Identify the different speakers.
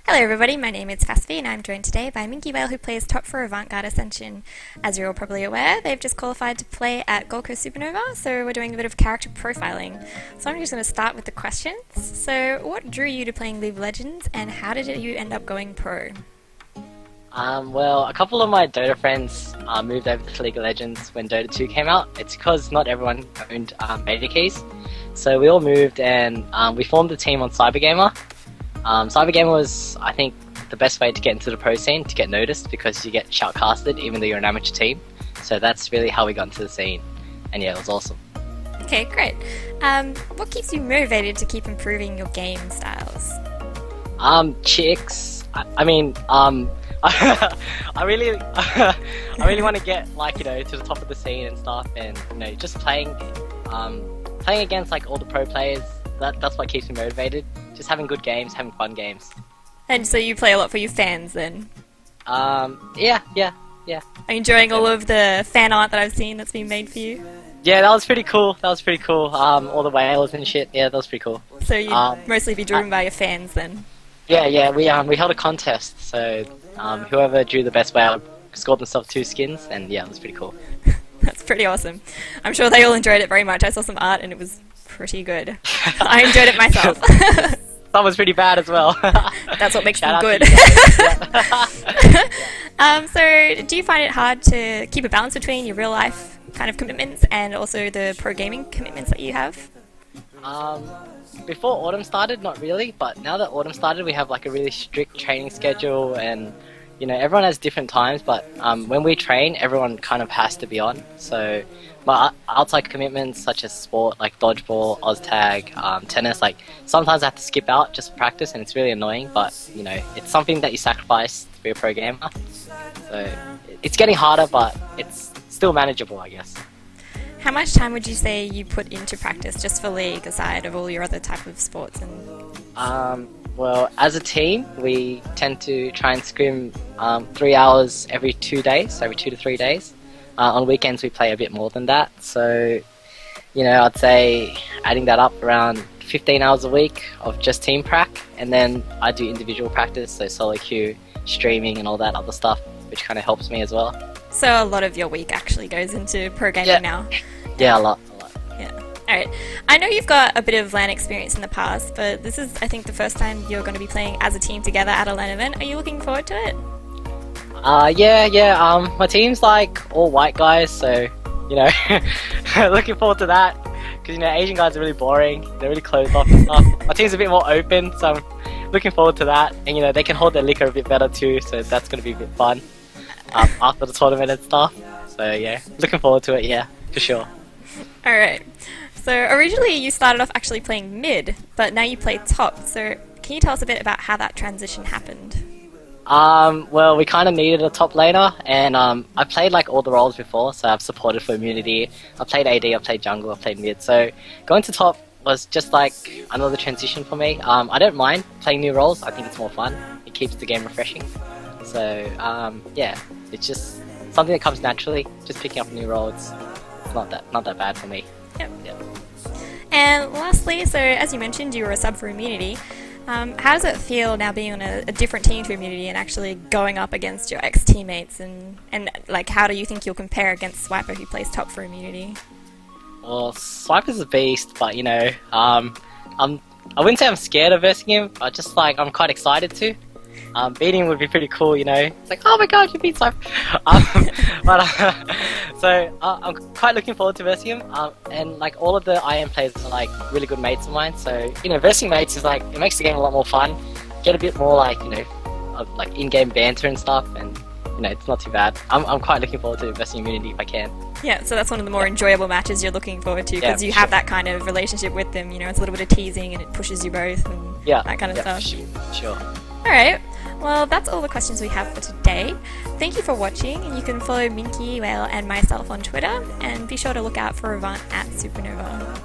Speaker 1: Hello everybody, my name is Fasffy and I'm joined today by Minkywhale, who plays top for AVANT Ascension. As you're all probably aware, they've just qualified to play at Gold Coast Supanova, so we're doing a bit of character profiling. So I'm just going to start with the questions. So what drew you to playing League of Legends and how did you end up going pro?
Speaker 2: Well, a couple of my Dota friends moved over to League of Legends when Dota 2 came out. It's because not everyone owned beta keys. So we all moved and we formed a team on Cybergamer. Cybergamer was, I think, the best way to get into the pro scene, to get noticed, because you get shoutcasted even though you're an amateur team. So that's really how we got into the scene. And yeah, it was awesome.
Speaker 1: Okay, great. What keeps you motivated to keep improving your game styles?
Speaker 2: Chicks. I really, I really want to get to the top of the scene and stuff, and just playing against all the pro players. That's what keeps me motivated. Just having good games, having fun games.
Speaker 1: And so you play a lot for your fans then?
Speaker 2: Yeah.
Speaker 1: Are you enjoying all of the fan art that I've seen that's been made for you?
Speaker 2: Yeah, that was pretty cool. All the whales and shit. Yeah, that was pretty cool.
Speaker 1: So you mostly be driven by your fans then?
Speaker 2: Yeah. We held a contest, so whoever drew the best whale scored themselves 2 skins, and yeah, it was pretty cool.
Speaker 1: That's pretty awesome. I'm sure they all enjoyed it very much. I saw some art and it was pretty good. I enjoyed it myself.
Speaker 2: That was pretty bad as well.
Speaker 1: That's what makes them good. So do you find it hard to keep a balance between your real life kind of commitments and also the pro gaming commitments that you have?
Speaker 2: Before Autumn started, not really, but now that Autumn started, we have a really strict training schedule, and everyone has different times, but when we train, everyone kind of has to be on. So my outside commitments, such as sport, like dodgeball, OzTag, tennis, sometimes I have to skip out just for practice, and it's really annoying, but it's something that you sacrifice to be a pro gamer. So it's getting harder, but it's still manageable, I guess.
Speaker 1: How much time would you say you put into practice just for League aside of all your other type of sports?
Speaker 2: Well, as a team, we tend to try and scrim 3 hours every 2 days, so every 2 to 3 days. On weekends, we play a bit more than that. So, I'd say adding that up around 15 hours a week of just team prac, and then I do individual practice, so solo queue, streaming, and all that other stuff, which kind of helps me as well.
Speaker 1: So a lot of your week actually goes into pro gaming now?
Speaker 2: Yeah, a lot.
Speaker 1: Yeah. Alright. I know you've got a bit of LAN experience in the past, but this is, I think, the first time you're going to be playing as a team together at a LAN event. Are you looking forward to it?
Speaker 2: Yeah. My team's all white guys, so, looking forward to that. Because, Asian guys are really boring. They're really closed off and stuff. My team's a bit more open, so I'm looking forward to that. And, they can hold their liquor a bit better too, so that's going to be a bit fun after the tournament and stuff. So, yeah, looking forward to it, yeah, for sure.
Speaker 1: Alright. So, originally you started off actually playing mid, but now you play top. So, can you tell us a bit about how that transition happened?
Speaker 2: Well, we kind of needed a top laner, and I played all the roles before, so I've supported for immunity, I played AD, I played jungle, I played mid, so going to top was just another transition for me. I don't mind playing new roles, I think it's more fun, it keeps the game refreshing, so yeah, it's just something that comes naturally, just picking up a new role, it's not that bad for me.
Speaker 1: Yep. And lastly, so as you mentioned, you were a sub for immunity. How does it feel now being on a different team to immunity and actually going up against your ex-teammates, and how do you think you'll compare against Swiper, who plays top for immunity?
Speaker 2: Well, Swiper's a beast, but I wouldn't say I'm scared of versing him, but just I'm quite excited to. Beating would be pretty cool, It's oh my god, you beat Swiper! So I'm quite looking forward to versing him, and all of the IM players are really good mates of mine, so versing mates is it makes the game a lot more fun, get a bit more in-game banter and stuff, and it's not too bad. I'm quite looking forward to versing immunity if I can.
Speaker 1: Yeah, so that's one of the more enjoyable matches you're looking forward to, because you have that kind of relationship with them, it's a little bit of teasing and it pushes you both and that kind of stuff.
Speaker 2: Sure.
Speaker 1: Alright, well that's all the questions we have for today. Thank you for watching, and you can follow Minkywhale and myself on Twitter, and be sure to look out for AVANT at Supanova.